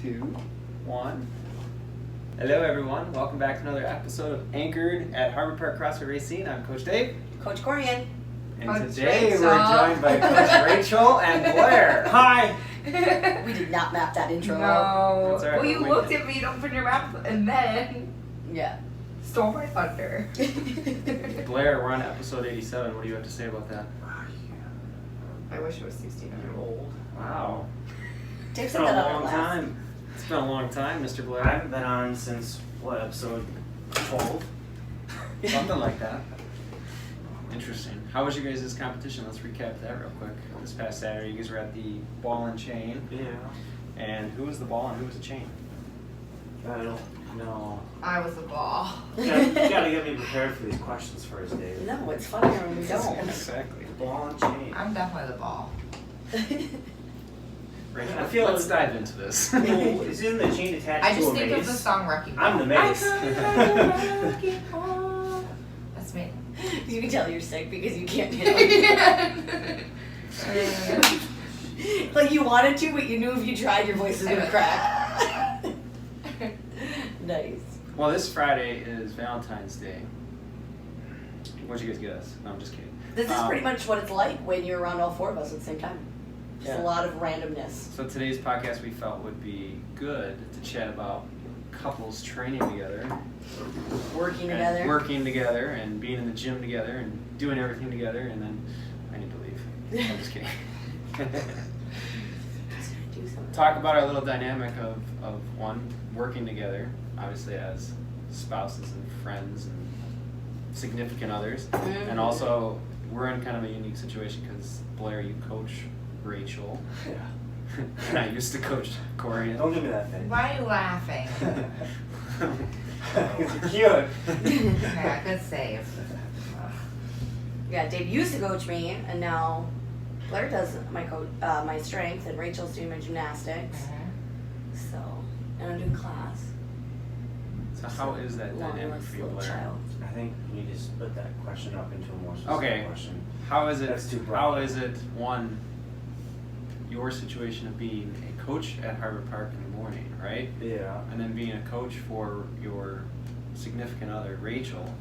2, 1. Hello everyone, welcome back to another episode of Anchored at Harbor Park CrossFit Racing. I'm Coach Dave. Coach Corian. And Coach today Rachel. we're joined by Coach Rachel and Blair. Hi! We did not map that intro. No. That's all right, Well, you we'll looked wing at me and opened your mouth and then Yeah. stole my thunder. Blair, we're on episode 87. What do you have to say about that? I wish it was 16-year-old. Wow. Take It's some been of a that long on time. It's been a long time, Mr. I Blair. haven't been on since, what, episode 12? Something like that. Interesting. How was your guys' competition? Let's recap that real quick. This past Saturday, you guys were at the ball and chain. Yeah. And who was the ball and who was the chain? I don't know. I was the ball. You gotta get me prepared for these questions first, Dave. No, it's funnier when we don't. Exactly. Ball and chain. I'm definitely the ball. Rachel, I feel let's dive into this. Well, isn't the chain attached I to just a think mace? of the song Wrecking Ball. I'm the mace. That's me. You can tell you're sick because you can't hit it. Like you wanted to, but you knew if you tried, your voice was gonna crack. Nice. Well, this Friday is Valentine's Day. What'd you guys get us? No, I'm just kidding. This is pretty much what it's like when you're around all four of us at the same time. Just Yeah. a lot of randomness. So today's podcast we felt would be good to chat about couples training together. Working and together. Working together and being in the gym together and doing everything together, and then I need to leave. I'm just kidding. Do something. Talk about our little dynamic of one, working together, obviously as spouses and friends and significant others. Mhm. And also, we're in kind of a unique situation because Blair, you coach Rachel. Yeah. And I used to coach Corey. Don't give me that thing. Why are you laughing? It's cute. Yeah, good save. Yeah, Dave used to coach me, and now Blair does my strength, and Rachel's doing my gymnastics. So, and I'm doing class. So how is that Long dynamic list for you, little Blair? child. I think you need to split that question up into a more specific Okay. question. How is it? That's too broad. How is it? One, your situation of being a coach at Harbor Park in the morning, right? Yeah. And then being a coach for your significant other, Rachel,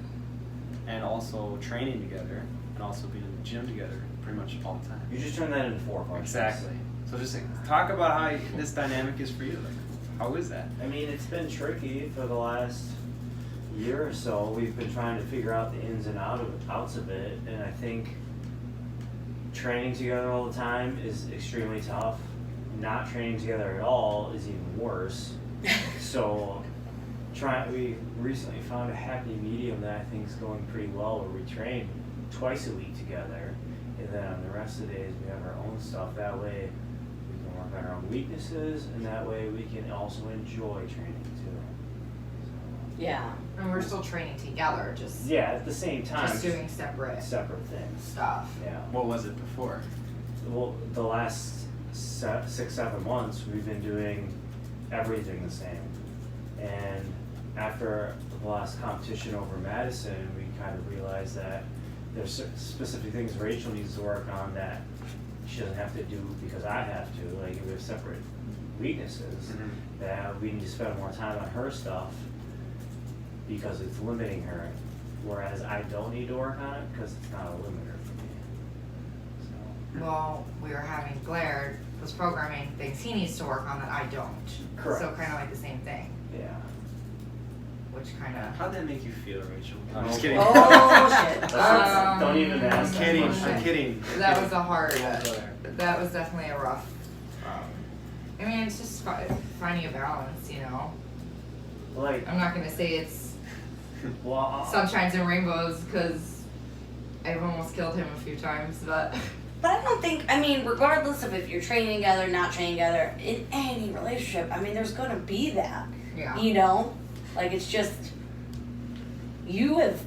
and also training together, and also being in the gym together pretty much all the time. You just turned that into 4 questions. Exactly. So just talk about how this dynamic is for you. Like, how is that? I mean, it's been tricky for the last year or so. We've been trying to figure out the ins and outs of it, and I think training together all the time is extremely tough. Not training together at all is even worse. So, we recently found a happy medium that I think is going pretty well, where we train twice a week together, and then on the rest of the days we have our own stuff. That way we can work on our own weaknesses, and that way we can also enjoy training too. Yeah. And we're still training together, just Yeah, at the same time, just doing separate separate things. stuff. Yeah. What was it before? Well, the last 6-7 months, we've been doing everything the same. And after the last competition over Madison, we kind of realized that there's specific things Rachel needs to work on that she doesn't have to do because I have to. Like, we have separate weaknesses that we need to spend more time on her stuff because it's limiting her. Whereas I don't need to work on it because it's not a limiter for me. So. Well, we were having Blair was programming things he needs to work on that I don't. Correct. So kind of like the same thing, Yeah. which kind of. How'd that make you feel, Rachel? No. I'm just kidding. Oh shit. Don't even ask. I'm kidding. that I'm question. kidding. That was a hard. Blair. That was definitely a rough. I mean, it's just finding a balance, you know. Like, I'm not gonna say it's well, sunshines and rainbows because I've almost killed him a few times, but. But I don't think, I mean, regardless of if you're training together, not training together, in any relationship, I mean, there's gonna be that. Yeah. You know? Like, it's just, you have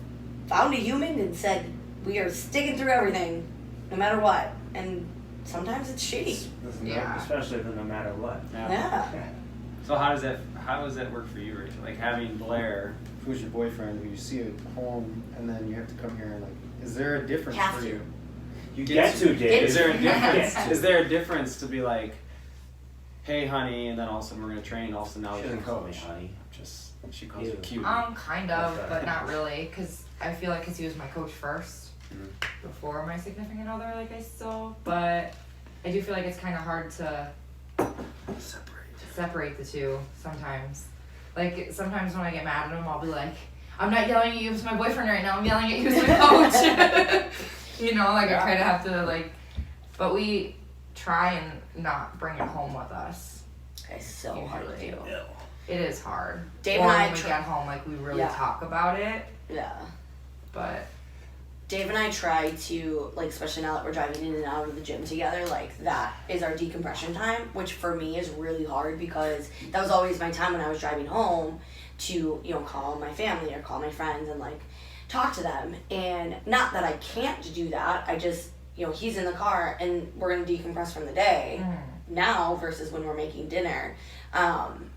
found a human and said, we are sticking through everything, no matter what. And sometimes it's shitty. Yeah. Especially no matter what. Yeah. So how does that work for you, Rachel? Like having Blair, who's your boyfriend, who you see at home, and then you have to come here and like, is there a difference Have for to. you? You get to, Dave. Is there a difference? Get to. Is there a difference to be like, hey honey, and then all of a sudden we're gonna train. All of a sudden now She we're doesn't gonna call me coach. honey. She calls Ew. you cute. Kind of, Okay. but not really, because I feel like he was my coach first Mhm. before my significant other, like I still, but I do feel like it's kind of hard to separate the two sometimes. Like, sometimes when I get mad at him, I'll be like, I'm not yelling at you as my boyfriend right now, I'm yelling at you as my coach. You know, like, Yeah. I kind of have to, like, but we try and not bring it home with us. It's so hard to do. It is hard. Dave or and I when we get home, like, we really Yeah. talk about it, Yeah. but Dave and I try to, like, especially now that we're driving in and out of the gym together, like, that is our decompression time, which for me is really hard because that was always my time when I was driving home to, you know, call my family or call my friends and, like, talk to them. And not that I can't do that, I just, you know, he's in the car and we're going to decompress from the day now versus when we're making dinner.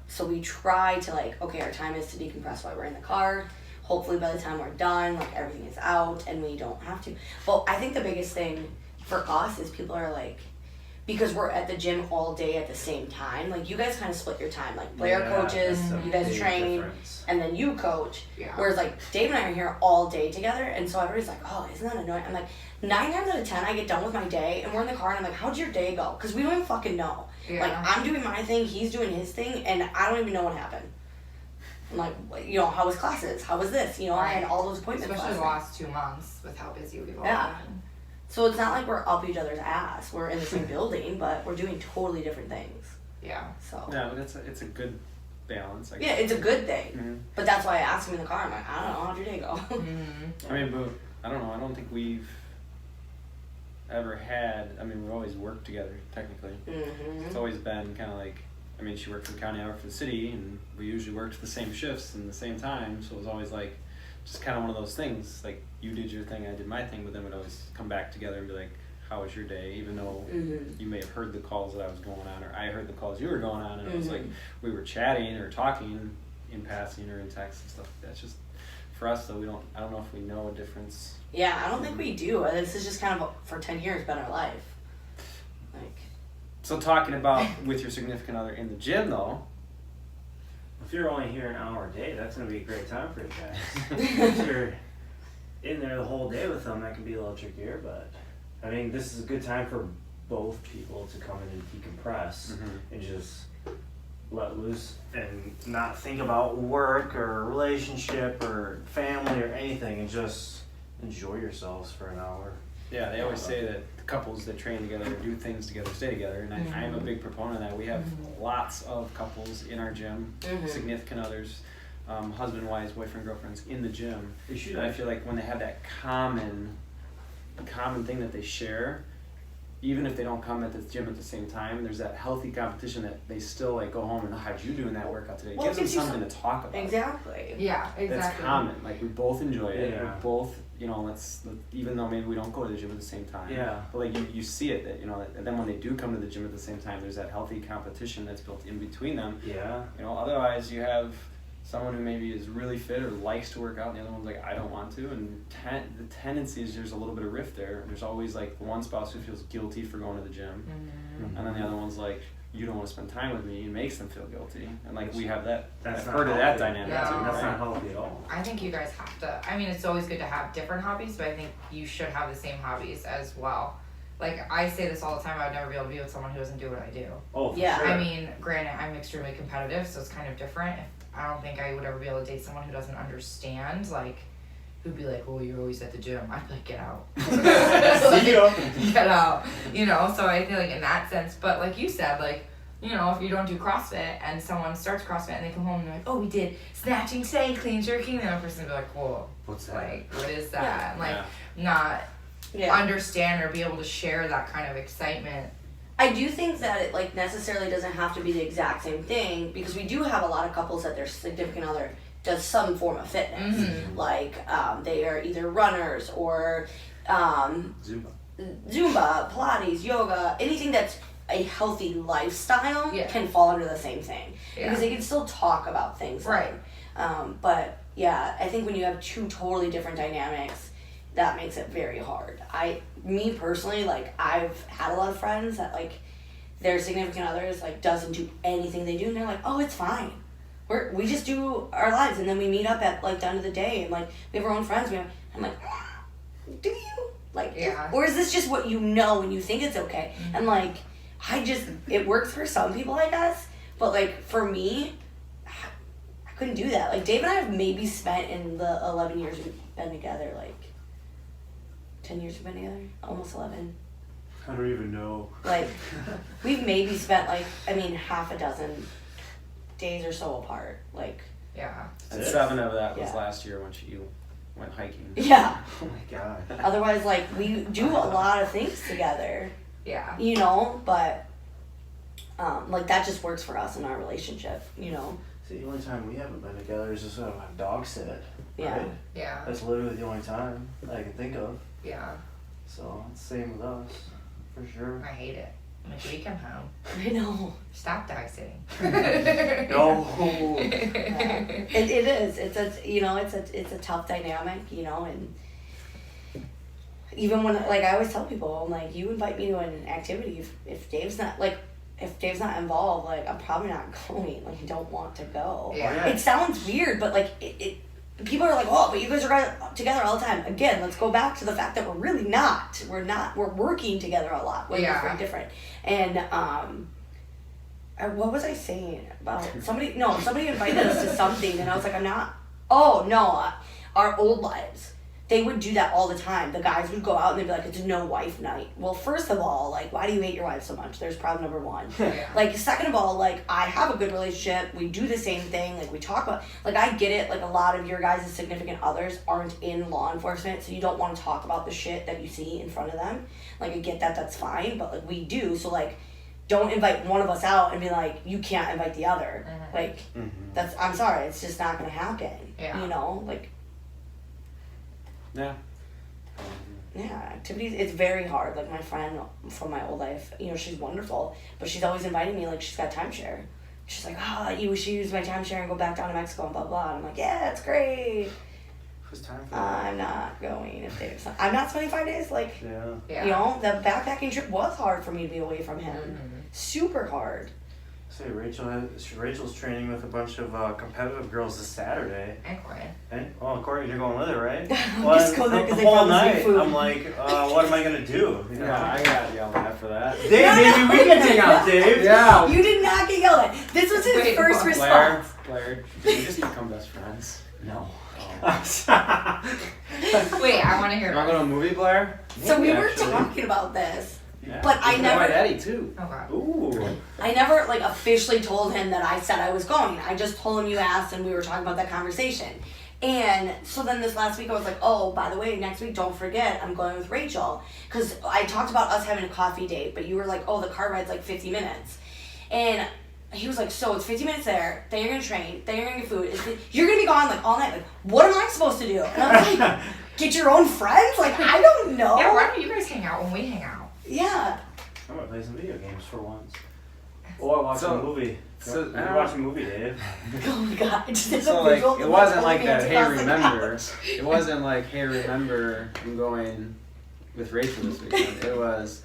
So we try to, like, okay, our time is to decompress while we're in the car. Hopefully by the time we're done, like, everything is out and we don't have to. But I think the biggest thing for us is people are like, because we're at the gym all day at the same time, like, you guys kind of split your time. Like, Blair coaches, that's a you guys big train, difference. and then you coach. yeah. Whereas, like, Dave and I are here all day together, and so everybody's like, oh, isn't that annoying? I'm like, 9 times out of 10, I get done with my day, and we're in the car, and I'm like, how'd your day go? Because we don't even fucking know. Yeah. Like, I'm doing my thing, he's doing his thing, and I don't even know what happened. I'm like, you know, how was classes? How was this? You know, I had all those appointments Especially the last last 2 months with how busy we've all Yeah. been. So it's not like we're up each other's ass. We're in the same building, but we're doing totally different things. Yeah. So Yeah, but it's a good balance. I yeah, guess. it's a good thing. Mhm. But that's why I asked him in the car. I'm like, I don't know, how'd your day go? Mm-hmm. I mean, but I don't know. I don't think we've ever had. I mean, we've always worked together technically. Mm-hmm. It's always been kind of like. I mean, she worked for the county, I worked for the city, and we usually worked the same shifts and the same time. So it was always like, just kind of one of those things. Like, you did your thing, I did my thing, but then we'd always come back together and be like, how was your day? Even though Mm-hmm. you may have heard the calls that I was going on, or I heard the calls you were going on, and it was like Mhm. we were chatting or talking in passing or in text and stuff. That's just for us though. I don't know if we know a difference. Yeah, I don't think we do. This is just kind of, for 10 years, been our life. Like, So talking about with your significant other in the gym though. If you're only here an hour a day, that's gonna be a great time for you guys. If you're in there the whole day with them, that can be a little trickier, but I mean, this is a good time for both people to come in and decompress and just let loose and not think about work or relationship or family or anything, and just enjoy yourselves for an hour. Yeah, they always say that the couples that train together, do things together, stay together, and I am a big proponent of that. We have lots of couples in our gym, significant others, husband, wives, boyfriend, girlfriends in the gym. You should. And I feel like when they have that common thing that they share, even if they don't come at the gym at the same time, there's that healthy competition that they still like go home and how'd you do in that workout today? It Well, gives them it gives you something to talk about. exactly. Yeah, exactly. That's common. Like we both enjoy it. Yeah. We both, you know, even though maybe we don't go to the gym at the same time. Yeah. But like you see it that, you know, and then when they do come to the gym at the same time, there's that healthy competition that's built in between them. Yeah. You know, otherwise you have someone who maybe is really fit or likes to work out and the other one's like, I don't want to, and the tendency is there's a little bit of rift there. There's always like one spouse who feels guilty for going to the gym, and then the other one's like, you don't want to spend time with me, and makes them feel guilty. And like we have that, That's I've not heard of that healthy. dynamic Yeah. too, That's right? not healthy at all. I think you guys have to. I mean, it's always good to have different hobbies, but I think you should have the same hobbies as well. Like, I say this all the time, I would never be able to be with someone who doesn't do what I do. Oh, for Yeah. sure. I mean, granted, I'm extremely competitive, so it's kind of different. I don't think I would ever be able to date someone who doesn't understand, like, who'd be like, well, you're always at the gym. I'd be like, get out. See ya. Get out. You know, so I feel like in that sense, but like you said, like, you know, if you don't do CrossFit and someone starts CrossFit and they come home and they're like, oh, we did snatching today, clean jerking, and the other person would be like, whoa, What's that? like, what is that? Yeah. And like, Yeah. not Yeah. understand or be able to share that kind of excitement. I do think that it like necessarily doesn't have to be the exact same thing because we do have a lot of couples that their significant other does some form of fitness. Like they are either runners or Zumba. Zumba, Pilates, yoga, anything that's a healthy lifestyle Yeah. can fall under the same thing Yeah. because they can still talk about things. Right. But yeah, I think when you have two totally different dynamics, that makes it very hard. Me personally, like I've had a lot of friends that like their significant others like doesn't do anything they do, and they're like, oh, it's fine. We just do our lives, and then we meet up at like the end of the day, and like we have our own friends. I'm like, do you like? Yeah. Or is this just what you know and you think it's okay? Mm-hmm. And like, it works for some people, I guess, but like for me, I couldn't do that. Like Dave and I have maybe spent in the 11 years we've been together, like 10 years we've been together, almost 11. I don't even know. Like, we've maybe spent like, half a dozen days or so apart. Like, Yeah. And 7 of that was Yeah. last year when you went hiking. yeah. Oh my god. Otherwise, like, we do a lot of things together, Yeah. you know, but, like, that just works for us in our relationship, you know? See, the only time we haven't been together is just when I dog sit. Yeah. Right? Yeah. That's literally the only time that I can think of. Yeah. So it's the same with us, for sure. I hate it. I'm like, we come home. I know. Stop dog sitting. No. Yeah. It is. It's a tough dynamic, you know, and even when, like, I always tell people, I'm like, you invite me to an activity, if Dave's not involved, like, I'm probably not going. Like, I don't want to go. Yeah. It sounds weird, but, like, it people are like, oh, but you guys are together all the time. Again, let's go back to the fact that we're really not. We're working together a lot. Like, it's very different. And, what was I saying about somebody invited us to something, and I was like, our old lives. They would do that all the time. The guys would go out and they'd be like, it's a no wife night. Well, first of all, like, why do you hate your wife so much? There's problem number one. Yeah. Like, second of all, like, I have a good relationship. We do the same thing. Like, we talk about, like, I get it. Like, a lot of your guys' significant others aren't in law enforcement, so you don't want to talk about the shit that you see in front of them. Like, I get that. That's fine. But, like, we do. So, like, don't invite one of us out and be like, you can't invite the other. Mhm. Like, I'm sorry. It's just not going to happen. Yeah. You know? Like, Yeah. yeah, activities, it's very hard. Like, my friend from my old life, you know, she's wonderful, but she's always inviting me, like, she's got timeshare. She's like, you should use my timeshare and go back down to Mexico and blah, blah. And I'm like, yeah, it's great. Who's time for that? I'm not going if Dave's not. I'm not spending 5 days. Like, Yeah. Yeah. you know, the backpacking trip was hard for me to be away from him. Mhm. Super hard. Say Rachel's training with a bunch of competitive girls this Saturday. And quiet. And Courtney, you're going with her, right? I'll just go there the 'cause they whole promised me night, food. I'm like, what am I gonna do? You know? Yeah, I got yelled at for that. Dave, maybe we can hang out, Dave. Yeah. You did not get yelled at. This was his Wait, first what? response. Blair, we just become best friends. No. Wait, I want to hear You want to go to a movie, Blair? So we were Actually. talking about this, Yeah. but I You never... invite Eddie too. Oh, God. Ooh. I never, like, officially told him that I said I was going. I just told him you asked, and we were talking about that conversation. And so then this last week I was like, oh, by the way, next week, don't forget, I'm going with Rachel. Because I talked about us having a coffee date, but you were like, oh, the car ride's like 50 minutes. And he was like, so it's 50 minutes there, then you're going to train, then you're going to get food. You're going to be gone, like, all night. Like, what am I supposed to do? And I was like, get your own friends? Like, I don't know. Yeah, why don't you guys hang out when we hang out? Yeah. I'm gonna play some video games for once. Or watch a movie. so, You watch a movie, Dave. Oh my god. I just did So a like, visual it of wasn't us like holding that. hands Hey, across the remember? couch. It wasn't like, hey, remember? I'm going with Rachel this weekend. It was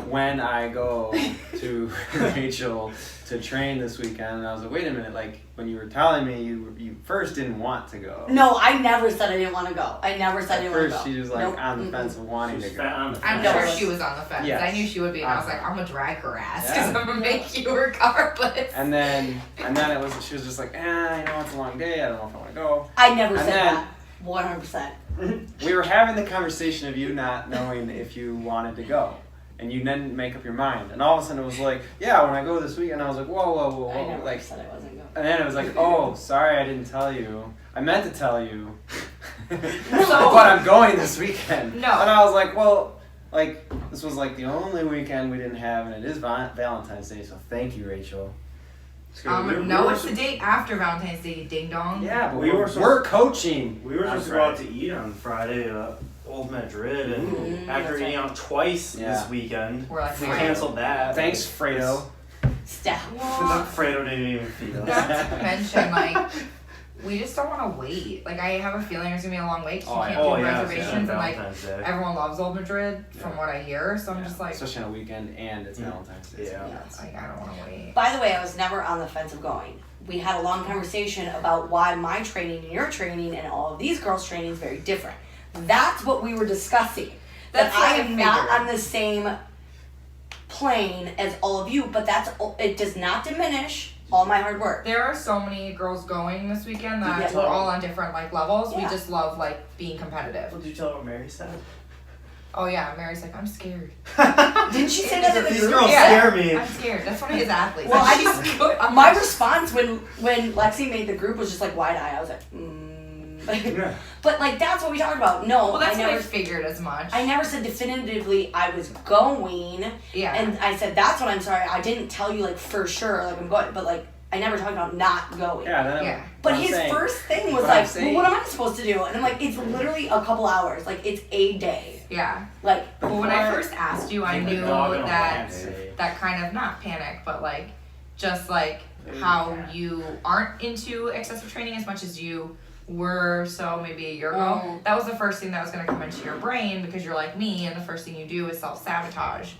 when I go to Rachel to train this weekend, and I was like, wait a minute. Like, when you were telling me, you first didn't want to go. No, I never said I didn't want to go. I never said I At didn't want to first, go. she was like Nope. on the fence of wanting to She's go. fat on the I'm No. sure she was on the fence. Yes. I knew she would be, and I was like, I'm gonna drag her ass because Yeah. I'm gonna make you regardless. And then it was. She was just like, I know it's a long day. I don't know if I want to go. I never And said then- that. 100%. We were having the conversation of you not knowing if you wanted to go. And you didn't make up your mind. And all of a sudden it was like, yeah, when I go this week. And I was like, whoa. I never Like, said I wasn't going. and then it was like, oh, sorry I didn't tell you. I meant to tell you. No. But I'm going this weekend. No. And I was like, well, like, this was like the only weekend we didn't have. And it is Valentine's Day. So thank you, Rachel. No, it's the day after Valentine's Day, ding dong. Yeah, but We were we're coaching. We were on supposed to go out Friday. to eat on Friday at Old Madrid, and after that's eating right. out twice Yeah. this weekend, We're like, we fine. canceled that. Thanks, Fredo. Stop. Fredo didn't even feed us. Not to mention, like, we just don't want to wait. Like, I have a feeling there's gonna be a long wait. 'Cause Oh, you yeah. can't do yeah, reservations, and like Valentine's Day. everyone loves Old Madrid from Yeah. what I hear. So I'm just like, especially on a weekend and it's Valentine's Day. Yeah. like I don't want to wait. By the way, I was never on the fence of going. We had a long conversation about why my training and your training and all of these girls' training is very different. That's what we were discussing. That's That what I I am not figured. on the same plane as all of you, but it does not diminish all my hard work. There are so many girls going this weekend that Yeah. we're all on different like levels. We Yeah. just love like being competitive. What did you tell her what Mary said? Oh yeah, Mary's like, I'm scared. Didn't she say that in the These group? girls Yeah. scare me. I'm scared. That's one of his athletes. Well, Like, I just she's good. my response when Lexi made the group was just like wide eye. I was like, Yeah. But like that's what we talked about. No, Well, that's I what I never. figured as much. I never said definitively I was going, Yeah. and I said that's what I'm sorry. I didn't tell you like for sure like I'm going, but like I never talked about not going. Yeah, then Yeah. But I'm his saying- first thing was but I'm like, well, saying- what am I supposed to do? And I'm like, it's literally a couple hours. Like it's a day. yeah. Like But when I Before- first asked you, I Like knew the dog on a that plant. that kind of not panic, but like just like how you aren't into excessive training as much as you were so maybe a year ago. Mhm. That was the first thing that was going to come into your brain because you're like me, and the first thing you do is self-sabotage.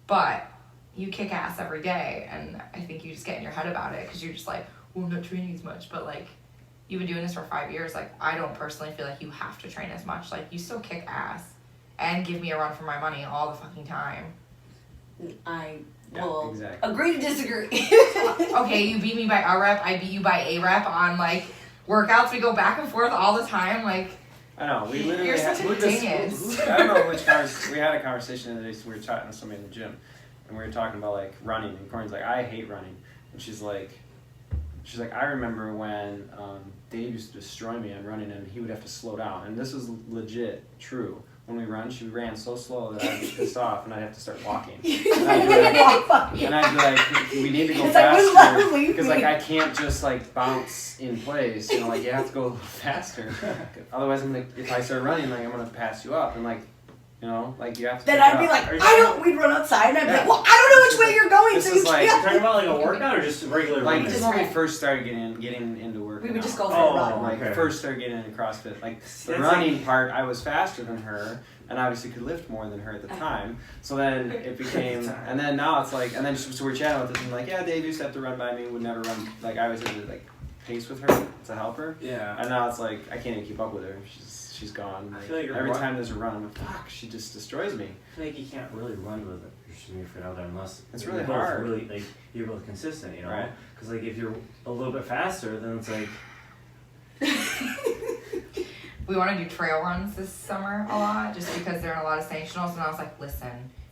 But you kick ass every day, and I think you just get in your head about it because you're just like, well, I'm not training as much. But like, you've been doing this for 5 years. Like, I don't personally feel like you have to train as much. Like, you still kick ass and give me a run for my money all the fucking time. I Yeah, will exactly. agree to disagree. Okay, you beat me by a rep. I beat you by a rep on like workouts. We go back and forth all the time. Like, I know. We literally You're had, such a who this- dingus. I don't know which we had a conversation the other day. So we were talking to somebody in the gym, and we were talking about like running. And Corinne's like, I hate running, and she's like, I remember when Dave used to destroy me on running, and he would have to slow down. And this is legit true. When we run, she ran so slow that I'd be pissed off, and I'd have to start walking. And I'd be like, we need to go 'Cause I wouldn't let her faster leave because me. like I can't just like bounce in place. You know, like you have to go a little faster. Otherwise, I'm gonna if I start running, like I'm gonna pass you up, and like you know, like you have to. Then pick I'd be up. like, Are you I don't. We'd run outside, and I'd be Yeah. like, well, I don't know which way you're going, This so you is like- can't. Talking about like a workout or just regular Like running? just Just when we run. first started getting into work. We would just go for Oh, a run. Like okay. first started getting into CrossFit, like the That's running part, I was faster than her, and obviously could lift more than her at the Uh-huh. time. So then it became, and then now it's like, and then so we're chatting about this, and like, yeah, Dave used to have to run by me, would never run, like I always had to like pace with her to help her, Yeah. and now it's like I can't even keep up with her. She's gone. I Like, feel like you're every run- time there's a run, I'm like, fuck, she just destroys me. I feel like you can't really run with your significant other unless It's you're really both hard. Really, like you're both consistent, you know. Right. Because like if you're a little bit faster, then it's like we want to do trail runs this summer a lot just because there are a lot of sanctionals. And I was like, listen,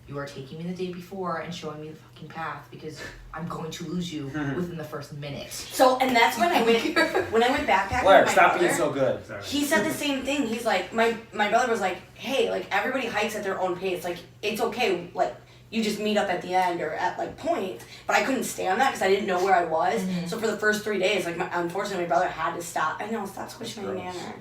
you are taking me the day before and showing me the fucking path because I'm going to lose you within the first minute. So, and that's when I went backpacking Blair, with my stop brother. being so good. sorry. He said the same thing. He's like, my brother was like, hey, like everybody hikes at their own pace. Like it's okay. Like you just meet up at the end or at like points. But I couldn't stay on that because I didn't know where I was. Mhm. So for the first 3 days, like unfortunately, my brother had to stop. I know, stop squishing my gross. manner.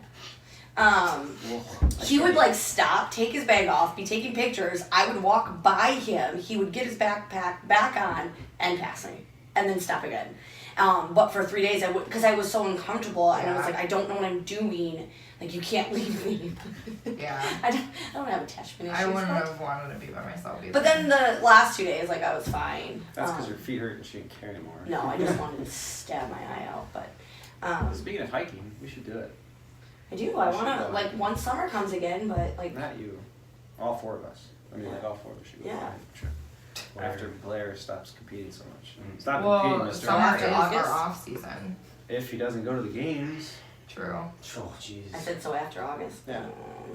That's He would funny. like stop, take his bag off, be taking pictures. I would walk by him. He would get his backpack back on and pass me, and then stop again. But for 3 days, I would because I was so uncomfortable, and I was Yeah. like, I don't know what I'm doing. Like you can't leave me. Yeah. I don't have attachment issues. I wouldn't but- have wanted to be by myself either. But then the last 2 days, like I was fine. That's because your feet hurt and she didn't carry anymore. No, I just wanted to stab my eye out, but Speaking of hiking, we should do it. I do. I We should want go to like hiking. once summer comes again, but like Not you. All four of us. I mean, like all four of us should go Yeah. on a hiking trip. Blair. After Blair stops competing so much. Mm. Stop competing, well, mister. summer After is August? our off season. If he doesn't go to the games. True. Oh jeez. I said so after August. Yeah.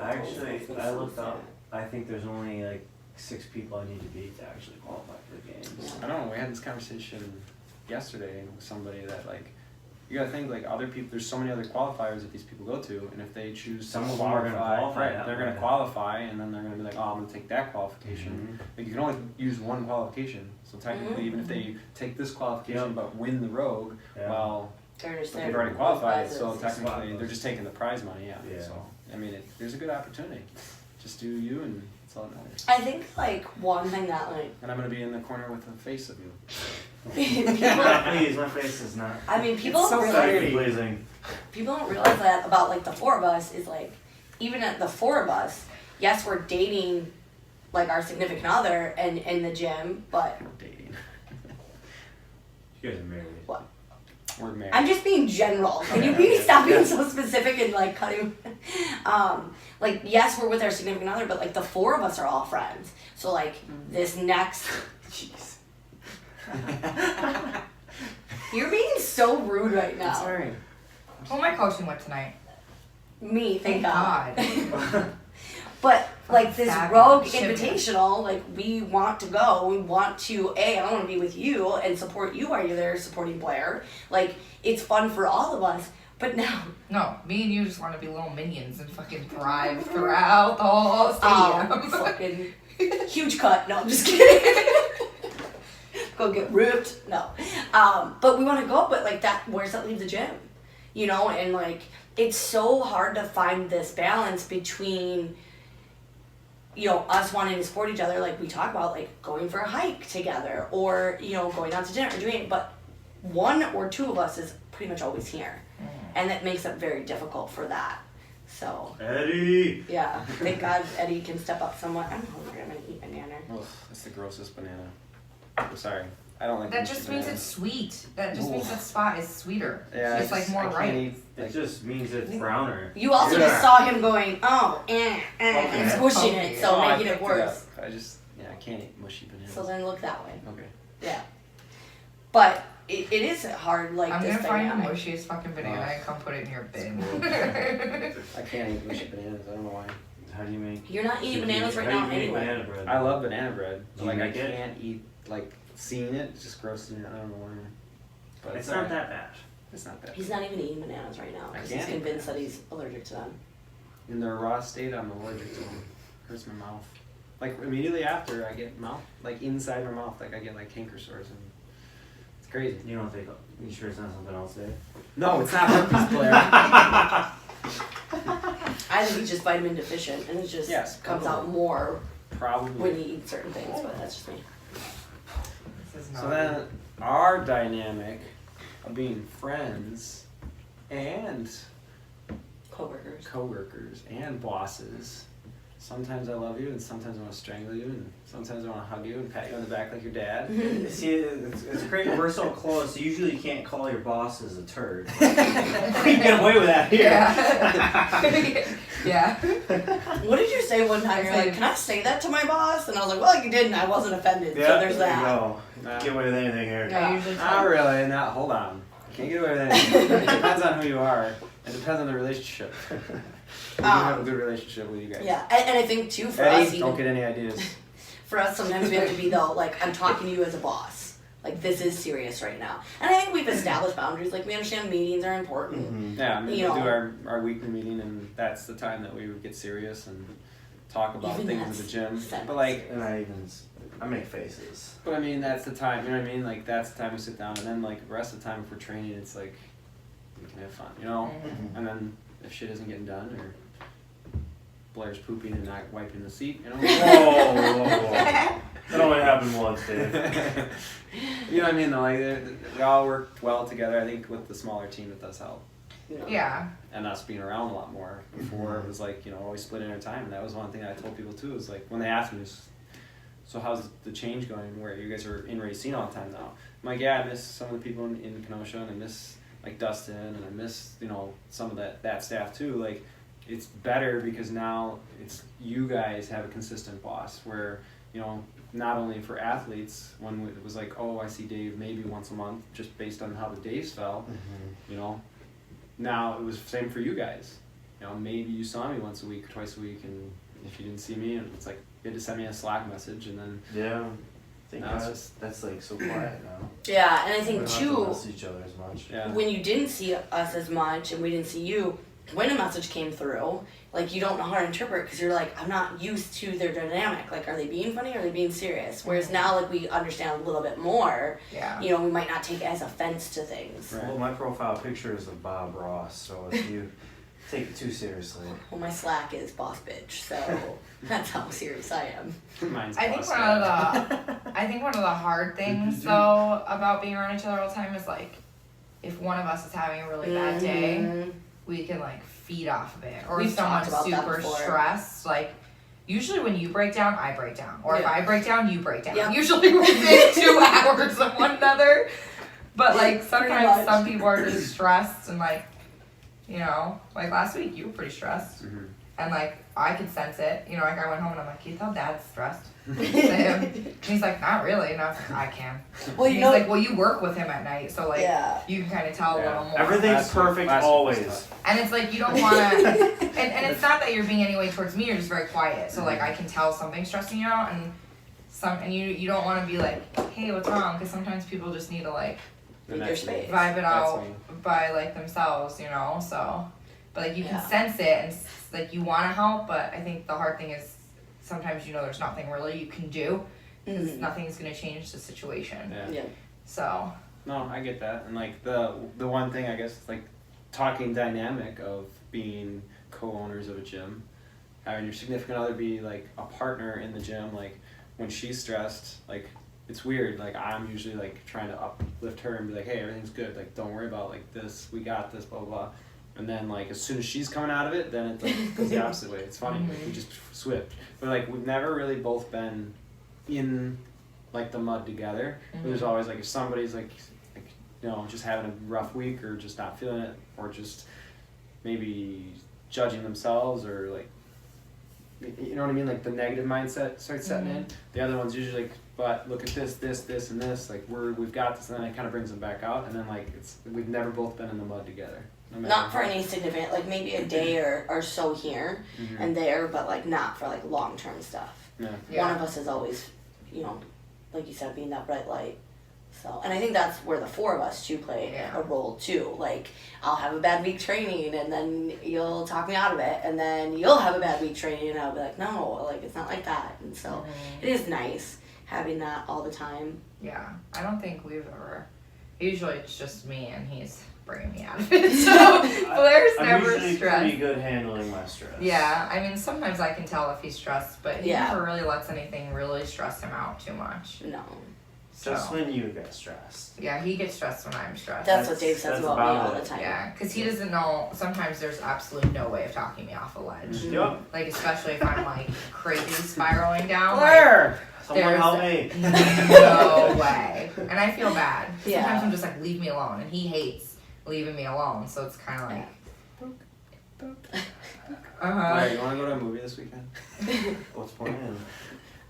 Actually, I looked up. I think there's only like 6 people I need to beat to actually qualify for the games. I don't know, we had this conversation yesterday with somebody that like, you gotta think like other people, there's so many other qualifiers that these people go to, and if they choose Some to of them are gonna qualify, qualify right, that they're way. gonna qualify, and then they're gonna be like, oh, I'm gonna take that qualification. Like you can only use one qualification, so technically even if they take this qualification Yep. but win the rogue, Yeah. well, They're just but there they've already for qualified, prizes. so Spot technically those. they're just taking the prize money, yeah. Yeah. So I mean, there's a good opportunity. Just do you, and that's all that matters. I think like one thing that like And I'm gonna be in the corner with a face of you. Please, my face is not. I mean, people It's so don't funny. realize, Pleasing. people don't realize that about like the four of us is like, even at the four of us, yes, we're dating like our significant other and in the gym, but Dating. You guys are married. We're married. I'm just being general. Can you Okay, please okay. stop being so specific and like cutting? Like yes, we're with our significant other, but like the four of us are all friends. So like this next, Jeez. you're being so rude right now. Sorry. Who am I coaching with tonight? Me, thank Thank God. God. But like this Fabulous. rogue Ship it. invitational, like we want to go. We want to. I want to be with you and support you while you're there supporting Blair. Like it's fun for all of us. But now, No, me and you just want to be little minions and fucking thrive throughout the whole stadium. fucking huge cut. No, I'm just kidding. Go get ripped. No, but we want to go. But like that, where's that leave the gym? You know, and like it's so hard to find this balance between, you know, us wanting to support each other, like we talk about, like going for a hike together, or you know, going out to dinner or doing it. But one or two of us is pretty much always here, and that makes it very difficult for that. So Eddie! yeah, thank God Eddie can step up somewhat. I'm hungry. I'm gonna eat banana. Ugh, that's the grossest banana. I'm sorry. I don't like That mushy just means bananas. it's sweet. That just means Ooh. that spot is sweeter. Yeah, it's like more I can't ripe. eat, It like, just means it's browner. You also Yeah. just saw him going, oh, and Okay. squishing it, so oh, I making it picked worse. up. I just, yeah, I can't eat mushy bananas. So then look that way. Okay. Yeah. But it is hard, like I'm this gonna find the dynamic. mushiest fucking banana and come put it in your bin. I can't eat mushy bananas. I don't know why. How do you make? You're not eating zucchini? bananas right How do now you make anyway. banana bread? I love banana bread. Do you Like I make it? can't eat, like seeing it, it's just grosses me out. I don't know why. But It's not that bad. It's not bad. He's not even eating bananas right now I because he's can't eat convinced that he's allergic to them. In their raw state, I'm allergic to them. Hurts my mouth. Like immediately after, I get mouth, like inside my mouth, like I get like canker sores, and it's crazy. You don't think? You sure it's not something else, Dave? No, it's not herpes, Blair. I think he's just vitamin deficient, and it just Yes, comes out probably. more Probably. when you eat certain things. But that's just me. This is So not- then, our dynamic of being friends and Coworkers. coworkers and bosses. Sometimes I love you, and sometimes I want to strangle you, and sometimes I want to hug you and pat you on the back like your dad. See, it's great. We're so close. Usually, you can't call your bosses a turd. We can get away with that here. Yeah. yeah. What did you say one time? You're like, can I say that to my boss? And I was like, well, you didn't. I wasn't offended. So there's there that. you go. Nah. Get away with anything here. Yeah. I usually Not really. Not. Hold on. Can't get away with anything. It depends on who you are. It depends on the relationship. We do have a good relationship with you guys. Yeah, and I think too for us, Eddie, even, don't get any ideas. for us sometimes we have to be though, like I'm talking to you as a boss. Like this is serious right now. And I think we've established boundaries. Like we understand meetings are important. Mhm. Yeah, I mean, we You do know. our weekly meeting, and that's the time that we would get serious and talk about Even things at that's the gym. sentence. But like, And I make faces. but I mean, that's the time. You know what I mean? Like that's the time we sit down, and then like the rest of the time if we're training, it's like we can have fun, you know. Mm-hmm. And then if shit isn't getting done, or Blair's pooping and not wiping the seat, you know. Whoa. That only happened once, Dave. You know what I mean? Though, like we all work well together. I think with the smaller team, it does help. You know? Yeah. And us being around a lot more. Before it was like, you know, always splitting our time. And that was one thing I told people too, is like when they asked me, so how's the change going where you guys are in Racine all the time now? I'm like, yeah, I miss some of the people in Kenosha, and I miss like Dustin, and I miss, you know, some of that staff too. Like it's better because now it's you guys have a consistent boss where, you know, not only for athletes, when it was like, oh, I see Dave maybe once a month just based on how the days fell, you know. Now it was the same for you guys. You know, maybe you saw me once a week, twice a week, and if you didn't see me, and it's like you had to send me a Slack message, and then Yeah. Thank No, God it's that's like so quiet now. Yeah, and I We think don't have too, to miss each other as much. yeah. when you didn't see us as much and we didn't see you, when a message came through, like you don't know how to interpret because you're like, I'm not used to their dynamic. Like, are they being funny or are they being serious? Whereas now, like, we understand a little bit more. Yeah. You know, we might not take it as offense to things. Right. Well, my profile picture is of Bob Ross, so if you take it too seriously. Well, my Slack is boss bitch, so that's how serious I am. Mine's I think boss one guy. of the hard things though about being around each other all the time is like, if one of us is having a really bad day, Mhm. we can like feed off of it. Or We've if someone's talked about that super before. stressed, like usually when you break down, I break down. Or if Yeah. I break down, you break down. Yep. Usually within 2 hours of one another. But like sometimes much. some people are just stressed and like, you know, like last week you were pretty stressed. Mhm. And like I could sense it. You know, like I went home and I'm like, you thought Dad's stressed? To him. And he's like, not really. And I was like, I can. Well, And you he's know, like, well, you work with him at night, so like yeah. you can kind of tell a Yeah. little more. Everything's Last week- perfect last week was always. tough. And it's like you don't want to, and it's not that you're being any way towards me. You're just very quiet. So like I can tell something's stressing you out, and you don't want to be like, hey, what's wrong? Because sometimes people just need to like Need their That's me. space. vibe it That's out me. by like themselves, you know. So, but like you Yeah. can sense it, and like you want to help, but I think the hard thing is sometimes you know there's nothing really you can do because Mhm. nothing's gonna change the situation. Yeah. Yeah. So No, I get that, and like the one thing I guess is like talking dynamic of being co-owners of a gym, having your significant other be like a partner in the gym. Like when she's stressed, like it's weird. Like I'm usually like trying to uplift her and be like, hey, everything's good. Like don't worry about like this. We got this. Blah blah blah. And then like as soon as she's coming out of it, then it like, goes the opposite way. It's funny. Like, we just switch. But like we've never really both been in like the mud together. There's always like if somebody's like you know just having a rough week or just not feeling it or just maybe judging themselves or like you know what I mean, like the negative mindset starts setting in. The other one's usually like, but look at this and this, like we've got this, and then it kind of brings them back out, and then like we've never both been in the mud together. No matter Not for how- any significant, like maybe a day or so here Mhm. and there, but like not for like long term stuff. Yeah. One of us is always, you know, like you said, being that bright light. So, and I think that's where the four of us too play Yeah. a role too. Like, I'll have a bad week training, and then you'll talk me out of it, and then you'll have a bad week training, and I'll be like, no, like it's not like that. And so, it is nice having that all the time. yeah, I don't think we've ever. Usually it's just me and he's bringing me out of it. So Blair's I'm never usually stressed. pretty good handling my stress. Yeah, I mean sometimes I can tell if he's stressed, but he Yeah. never really lets anything really stress him out too much. No, Just So, when you get stressed. yeah, he gets stressed when I'm stressed. that's what Dave says That's about me about all it. the time. Yeah, because he doesn't know. Sometimes there's absolutely no way of talking me off a ledge. Mhm. Yup. Like especially if I'm like crazy spiraling down. Blair! Someone There's- help me. No way. And I feel bad. Yeah. Sometimes I'm just like, leave me alone. And he hates leaving me alone. So it's kind of like, uh-huh. Blair, you want to go to a movie this weekend? What's playing?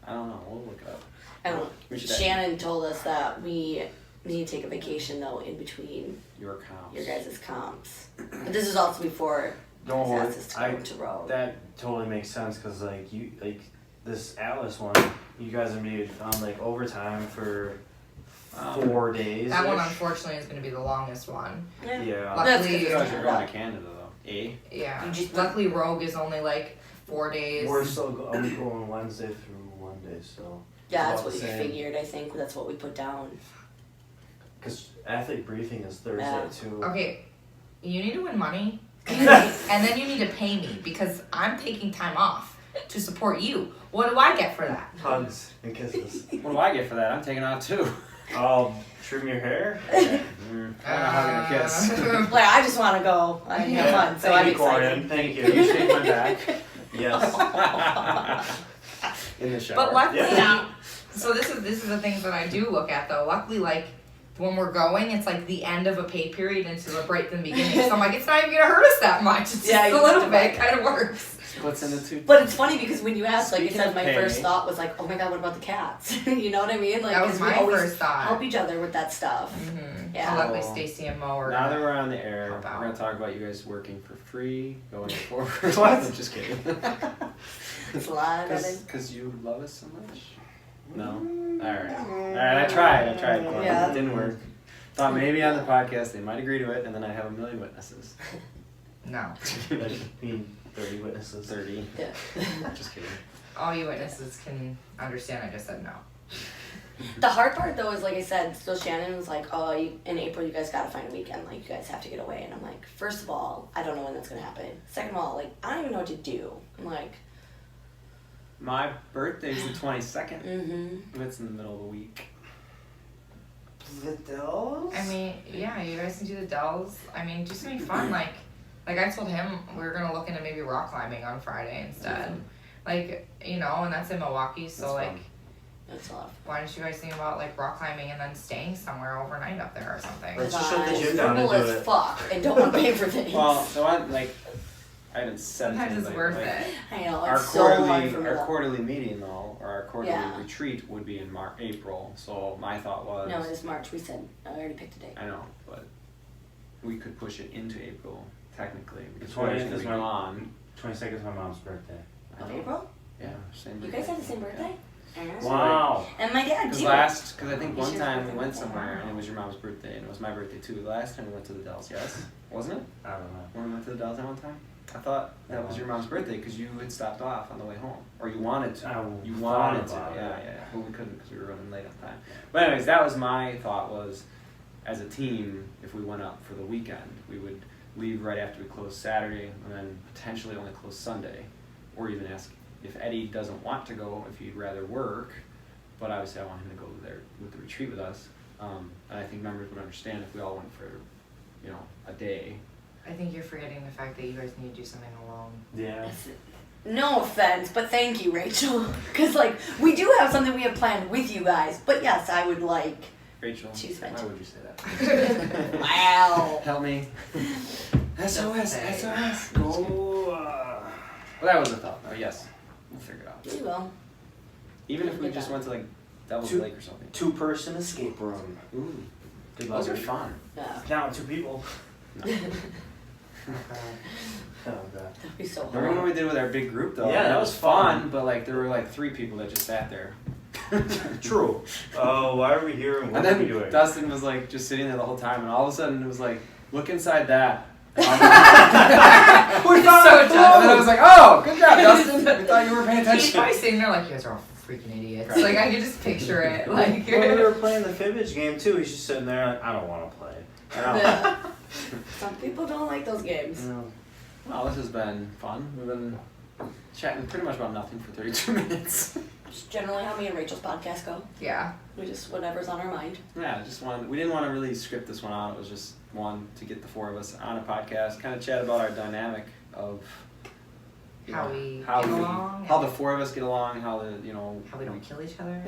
I don't know. We'll look it up. And We should Shannon told us that we need to take a vacation though in between your comps. your guys' comps. But this is also before No, he's asked us to I- go to road. That totally makes sense because like you like this Atlas one, you guys are gonna be on like overtime for 4 days. That one unfortunately is going to be the longest one. Yeah. Yeah. That's Luckily, good. Because you're going to Canada though. yeah. You just- Luckily, Rogue is only like 4 days. We're still going Wednesday through Monday, so. Yeah, that's about what the you same. figured. I think that's what we put down. Because athlete briefing is Thursday Yeah. too. Okay, you need to win money, and then you need to pay me because I'm taking time off to support you. What do I get for that? Hugs and kisses. What do I get for that? I'm taking off too. Oh, trim your hair? I don't know how to kiss. Blair, I just want to go and have fun, so I'm Thank you, excited. Corin. Thank You you. shake my back. Yes. In the shower. But luckily, Yeah. so this is the things that I do look at though. Luckily, like when we're going, it's like the end of a pay period into the break in the beginning. So I'm like, it's not even gonna hurt us that much. It's just Yeah, a little bit, kind of works. Splits into two. But it's funny because when you asked, like you Speaking said, of my pay- first thought was like, oh my god, what about the cats? You know what I mean? Like, That was 'cause we my always first thought. help each other with that stuff. Mm-hmm. Yeah. So luckily, Oh. Stacy and Mo are. Now that we're on the air, Help we're out. going to talk about you guys working for free, going forward. What? I'm just kidding. Slide that in. Because you love us so much? No? Alright, I tried, Glenn. Yeah. It didn't work. Thought maybe on the podcast they might agree to it, and then I have a million witnesses. No, I mean, 30 witnesses. 30. Yeah. Just kidding. all you witnesses can understand. I just said no. The hard part though is, like I said, so Shannon was like, oh, in April you guys gotta find a weekend, like you guys have to get away. And I'm like, first of all, I don't know when that's gonna happen. Second of all, like, I don't even know what to do. I'm like, My birthday's the 22nd. mm-hmm. It's in the middle of the week. The Dells? I mean, yeah, you guys can do the Dells. I mean, just gonna be fun. Like I told him we were gonna look into maybe rock climbing on Friday instead. Like, you know, and that's in Milwaukee, so That's like, fun. That's tough. why don't you guys think about like rock climbing and then staying somewhere overnight up there or something? Let's just I'm shut the gym down and frugal do as it. fuck and don't want to pay for things. Well, the one, like, I haven't said it to Sometimes it's anybody, worth but, like, it. I know, Our it's so hard quarterly, for me. our quarterly meeting though, or our quarterly Yeah. retreat would be in April. So my thought was, No, it is March. We said, I already picked a date. I know, but we could push it into April technically because The we're 20th gonna is be my- gone. 22nd is my mom's birthday. Of April? Yeah, same. You guys have the same birthday? Wow. And my dad Because too. because I think It's one your time birthday we went birthday. somewhere and it was your mom's birthday and it was my birthday too. The last time we went to the Dells, yes, wasn't it? I don't know. When we went to the Dells that one time, I thought that was your mom's birthday because you had stopped off on the way home, or you wanted to. You thought wanted to, about it. yeah. But we couldn't because we were running late on time. But anyways, that was my thought was, as a team, if we went up for the weekend, we would leave right after we closed Saturday and then potentially only close Sunday, or even ask if Eddie doesn't want to go, if he'd rather work. But obviously, I want him to go there with the retreat with us, and I think members would understand if we all went for, you know, a day. I think you're forgetting the fact that you guys need to do something alone. Yeah. No offense, but thank you, Rachel. Because, like, we do have something we have planned with you guys. But yes, I would like. Rachel, Choose why Rachel. would you say that? Wow. Help me. SOS, Say. SOS. Go. Well, that was a thought. Oh, yes, we'll figure it out. We will. Even if we just went to like Devil's Two- Lake or something. 2-person escape room. Ooh, Good those luck. are fun. Yeah. Now 2 people. No. Oh god. That'd be so Remember hard. when we did it with our big group though? Yeah, That that was was fun, fun. but like there were like 3 people that just sat there. True. Oh, why are we here and what And are we then doing? Dustin was like just sitting there the whole time, and all of a sudden it was like, look inside that. And I was We found like, it. and then I was like, oh, good job, Dustin. We thought you were paying He's attention. probably sitting there like, you guys are all freaking idiots. Right. Like, I could just picture it. Like, When we were playing the Fibbage game too, he's just sitting there like, I don't want to play. I know. Yeah. Some people don't like those games. Well, this has been fun. We've been chatting pretty much about nothing for 32 minutes. It's generally how me and Rachel's podcast go. yeah. We just, whatever's on our mind. Yeah, we didn't want to really script this one out. It was just one to get the 4 of us on a podcast, kind of chat about our dynamic of you How know, we how get we- along. how the 4 of us get along, how How we don't kill each other.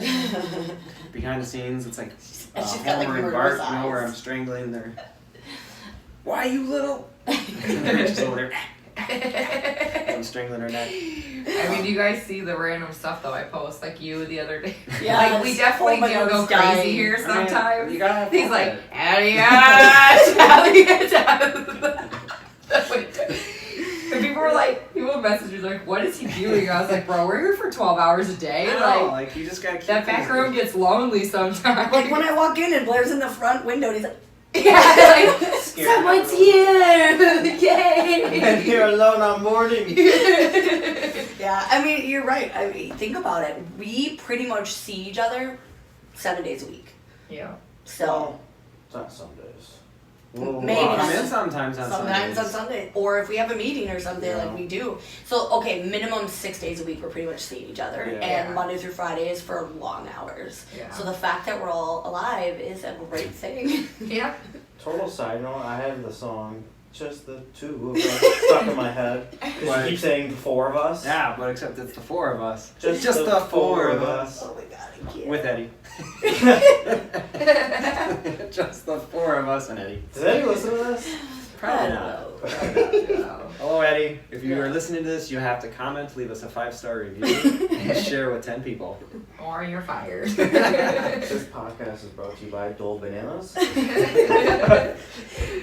behind the scenes. It's like And she's got, like, Homer and murderous Bart, you know, where eyes. I'm strangling their. Why you little? And then Rachel's over there. I'm strangling her neck. I mean, do you guys see the random stuff though I post, like you the other day? Yes. Like, we definitely Oh my do God, go it's crazy dying. here I mean, sometimes. you gotta have He's fun like, with it. how do you get out of the window? And people message me like, what is he doing? I was like, bro, we're here for 12 hours a day. I know, Like, like you just gotta keep that back things- room gets lonely sometimes. Like when I walk in and Blair's in the front window and he's like, yeah, like, Scared someone's of here! Yay! And you're alone on boarding. yeah, I mean, you're right. I mean, think about it. We pretty much see each other 7 days a week. Yeah. So, It's not some days. Maybe Well, not. I'm in sometimes on sometimes Sundays. on Sunday. Or if we have a meeting or something, Yeah. like we do. So, okay, minimum 6 days a week, we're pretty much seeing each other. Yeah. And Monday through Friday is for long hours. Yeah. So the fact that we're all alive is a great thing. Yeah. Total side note, I have the song Just the 2 of Us stuck in my head. Because What? you keep saying the 4 of us. Yeah, but except it's the 4 of us. Just the 4 of us. Oh my god, I can't. With Eddie. Just the 4 of us and Eddie. Does Eddie listen to this? Probably I not. don't know. Hello, Eddie. If you Yeah. are listening to this, you have to comment, leave us a 5-star review, and share with 10 people. Or you're fired. This podcast is brought to you by Dole Bananas.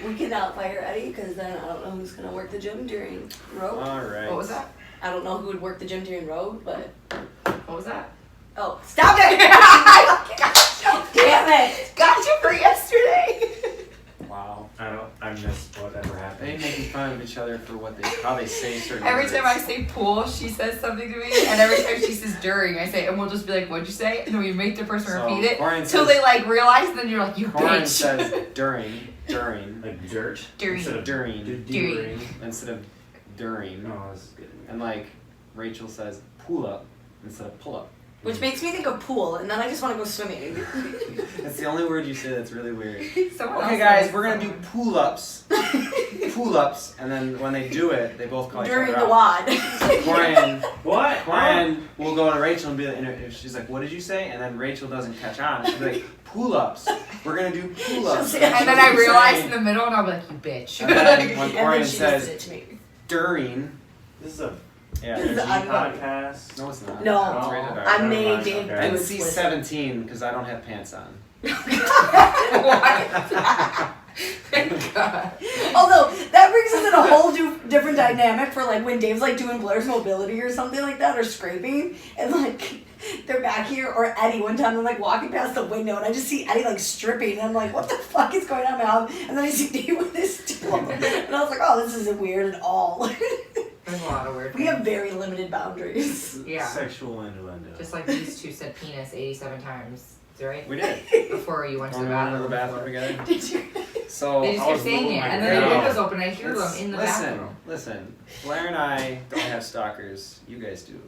We cannot fire Eddie because then I don't know who's gonna work the gym during road. All right. What was that? I don't know who would work the gym during road, but What was that? oh, stop it! Damn it! Got you for yesterday. Wow. I missed whatever They happened. making fun of each other for how they say certain Every words. time I say pool, she says something to me, and every time she says during, I say, and we'll just be like, "What'd you say?" And then we make the person So, repeat it Corin till says- they like realize, and then you're like, "You Corin bitch." says during, Like dirt? During. Instead of during, during. instead of during. Oh, this is good. And like Rachel says pull up instead of pull up. Which makes me think of pool, and then I just want to go swimming. That's the only word you say that's really weird. Someone Okay else guys, says we're gonna do something. pull ups. Pull ups, and then when they do it, they both call each During other the out. wad. Corin What? Corin will go to Rachel and be like, and she's like, "What did you say?" And then Rachel doesn't catch on. She'll be like, "Pull ups. We're gonna do pull ups." She'll say- And then I realize in the middle, and I'll be like, "You bitch." And then when And Corin then she says listed it to me. during, This is a yeah, This is there's un- podcast. no, it's not. No. It's rated R. I never made mind, Dave okay. do it. NC-17 because I don't have pants on. God. Although that brings us in a whole different dynamic for like when Dave's like doing Blair's mobility or something like that, or scraping, and like they're back here, or Eddie one time I'm like walking past the window and I just see Eddie like stripping, and I'm like, what the fuck is going on in my house? And then I see Dave with his stool, and I was like, oh, this isn't weird at all. There's a lot of weird. We have things. very limited boundaries. Yeah. Sexual innuendo. Just like these two said penis 87 times, right? We did. Before you went to the When we went to the bathroom. bathroom together. Did you? So They just I kept was saying moving it, my and then the ground. windows open. I hear them in the bathroom. Listen. Blair and I don't have stalkers. You guys do.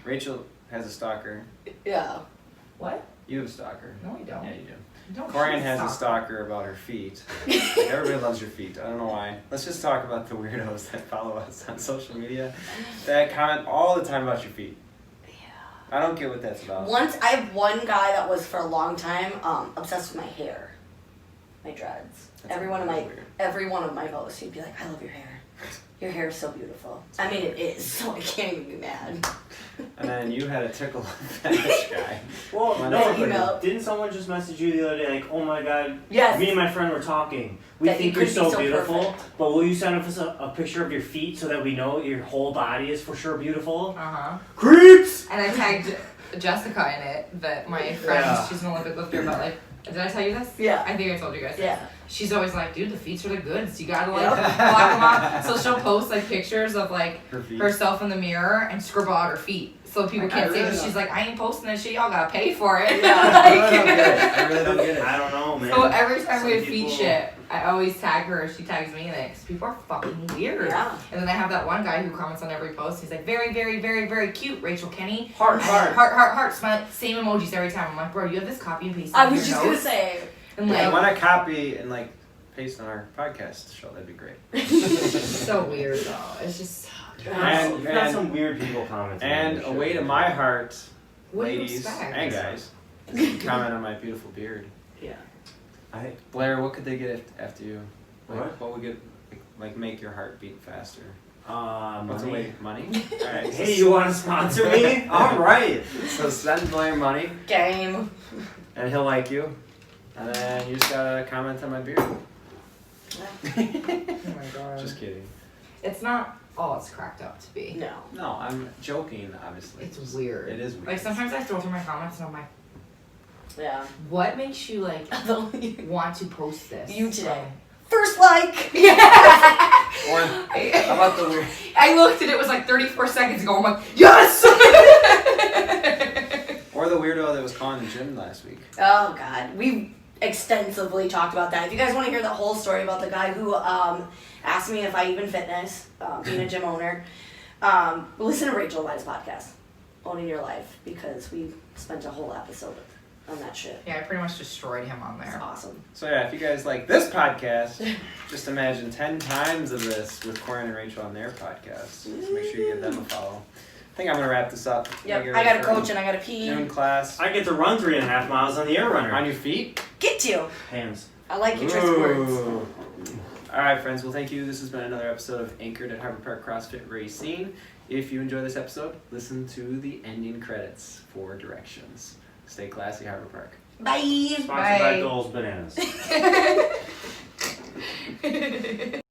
Rachel has a stalker. Yeah. What? You have a stalker. No, I don't. Yeah, you do. Don't Corin shoot has a stalker. stalker about her feet. Everybody loves your feet. I don't know why. Let's just talk about the weirdos that follow us on social media that comment all the time about your feet. I don't get what that's about. Once I have one guy that was for a long time obsessed with my hair, my dreads. That's Every one of my posts, he'd be like, "I love your hair. Your hair is so beautiful." I mean, it is, so I can't even be mad. And then you had a tickle fetish guy. Well, Well, no, that's you know. didn't someone just message you the other day like, oh my god, Yes. me and my friend were talking. We That think you you're could be so so beautiful, perfect. but will you send us a picture of your feet so that we know your whole body is for sure beautiful? Uh-huh. Creeps! And I tagged Jessica in it, that my friend, Yeah. she's an Olympic lifter, but like, did I tell you this? Yeah. I think I told you guys. Yeah. She's always like, dude, the feet are the goods. You gotta like Yep. block them off. So she'll post like pictures of like Her feet. herself in the mirror and scribble out her feet. So people Like, I can't see really it. don't- She's like, I ain't posting that shit, y'all gotta pay for it. Yeah. I really don't get it. I really don't get it. I don't know, man. So every time we Some have feet people- shit, I always tag her, she tags me in it, because people are fucking weird. Yeah. And then I have that one guy who comments on every post, he's like, very, very, very, very cute, Rachel Kenny. Heart, And heart. heart, smile, same emojis every time. I'm like, bro, you have this copy and paste I in was your just gonna notes? say. And If you like, want to copy and like paste on our podcast show, that'd be great. so weird though. It's just, And- We've got some weird people commenting. on And this away shit. to my heart, what do you ladies expect? and guys, is to comment on my beautiful beard. Yeah. I, Blair, what could they get after you? Like, What? What would get like make your heart beat faster? What's money. away? Money? Alright. Hey, you want to sponsor me? Alright. So send Blair money Game. and he'll like you. And then you just gotta comment on my beard. Oh my god. Just kidding. It's not all it's cracked up to be. No. No, I'm joking, obviously. It's weird. It is weird. Like sometimes I scroll through my comments and I'm like, Yeah. what makes you like want to post this? You today. Like, First like. Or how about the weird? I looked and it was like 34 seconds ago. I'm like, yes! Or the weirdo that was calling the gym last week. Oh God, we extensively talked about that. If you guys want to hear the whole story about the guy who asked me if I even fitness, being a gym owner, listen to Rachel White's podcast, Owning Your Life, because we spent a whole episode on that shit. Yeah, I pretty much destroyed him on It's there. awesome. So yeah, if you guys like this podcast, just imagine 10 times of this with Corin and Rachel on their podcast. So make sure you give them a follow. I think I'm gonna wrap this up. Yep, Get I ready got to for coach and I got to pee. Noon class. I get to run 3.5 miles on the air runner. On your feet? Get to. Hands. I like your trick words. Ooh. Alright friends, well thank you. This has been another episode of Anchored at Harvard Park CrossFit Racing. If you enjoy this episode, listen to the ending credits for directions. Stay classy, Harvard Park. Bye. Sponsored by Bye. Dole's Bananas.